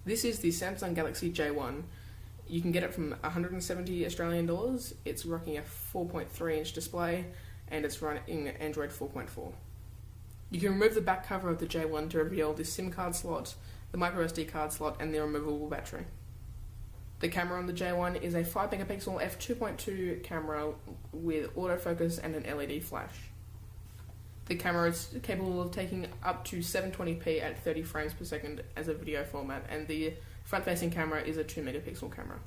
This is the Samsung Galaxy J1. You can get it from 170 Australian dollars. It's rocking a 4.3 inch display and it's running Android 4.4. You can remove the back cover of the J1 to reveal the SIM card slot, the microSD card slot and the removable battery. The camera on the J1 is a 5 megapixel f2.2 camera with autofocus and an LED flash. The camera is capable of taking up to 720p at 30 frames per second as a video format, and the front-facing camera is a 2 megapixel camera.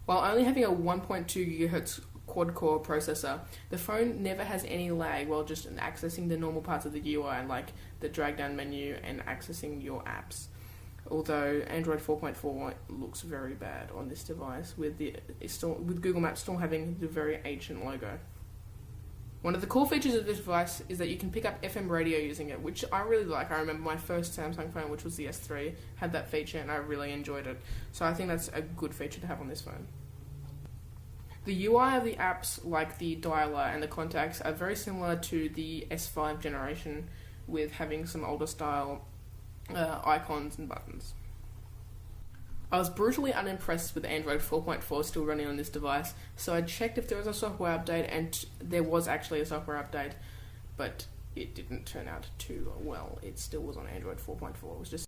While only having a 1.2 GHz quad-core processor, the phone never has any lag while just accessing the normal parts of the UI like the drag-down menu and accessing your apps. Although Android 4.4 looks very bad on this device, with Google Maps still having the very ancient logo. One of the cool features of this device is that you can pick up FM radio using it, which I really like. I remember my first Samsung phone, which was the S3, had that feature and I really enjoyed it. So I think that's a good feature to have on this phone. The UI of the apps, like the dialer and the contacts, are very similar to the S5 generation, with having some older style icons and buttons. I was brutally unimpressed with Android 4.4 still running on this device, so I checked if there was a software update, and there was actually a software update, but it didn't turn out too well. It still was on Android 4.4. It was just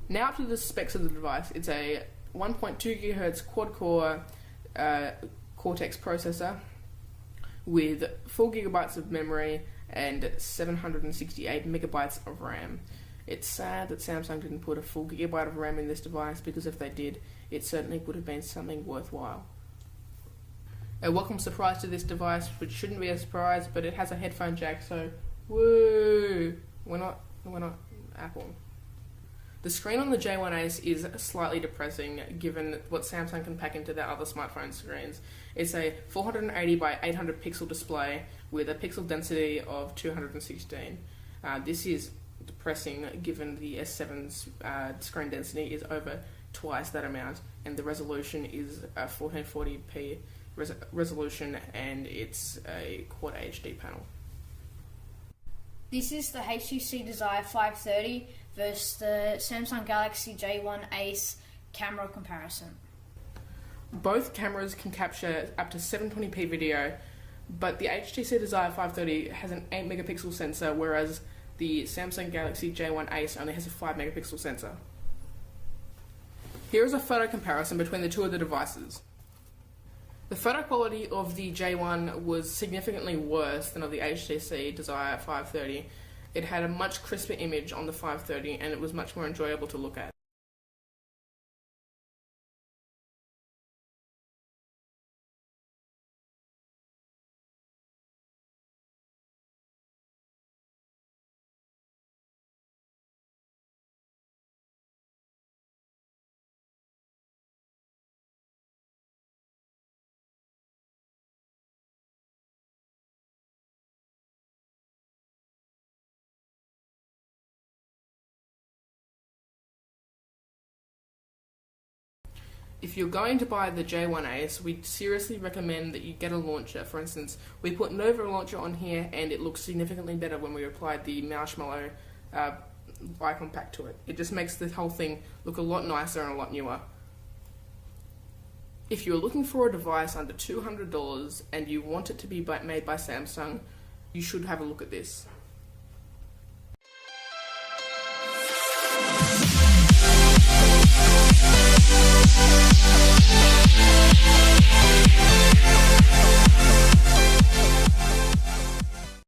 now to the specs of the device. It's a 1.2 GHz quad-core Cortex processor with 4 GB of memory and 768 megabytes of RAM. It's sad that Samsung didn't put a full gigabyte of RAM in this device, because if they did, it certainly would have been something worthwhile. A welcome surprise to this device, which shouldn't be a surprise, but it has a headphone jack, so woo! We're not Apple. The screen on the J1 Ace is slightly depressing given what Samsung can pack into their other smartphone screens. It's a 480 by 800 pixel display with a pixel density of 216. This is depressing given the S7's screen density is over twice that amount, and the resolution is a 1440p resolution, and it's a Quad HD panel. This is the HTC Desire 530 versus the Samsung Galaxy J1 Ace camera comparison. Both cameras can capture up to 720p video, but the HTC Desire 530 has an 8 megapixel sensor, whereas the Samsung Galaxy J1 Ace only has a 5 megapixel sensor. Here is a photo comparison between the two of the devices. The photo quality of the J1 was significantly worse than of the HTC Desire 530. It had a much crisper image on the 530 and it was much more enjoyable to look at. If you're going to buy the J1 Ace, we seriously recommend that you get a launcher. For instance, we put Nova launcher on here and it looks significantly better when we applied the Marshmallow icon pack to it. It just makes the whole thing look a lot nicer and a lot newer. If you're looking for a device under $200 and you want it to be made by Samsung, you should have a look at this.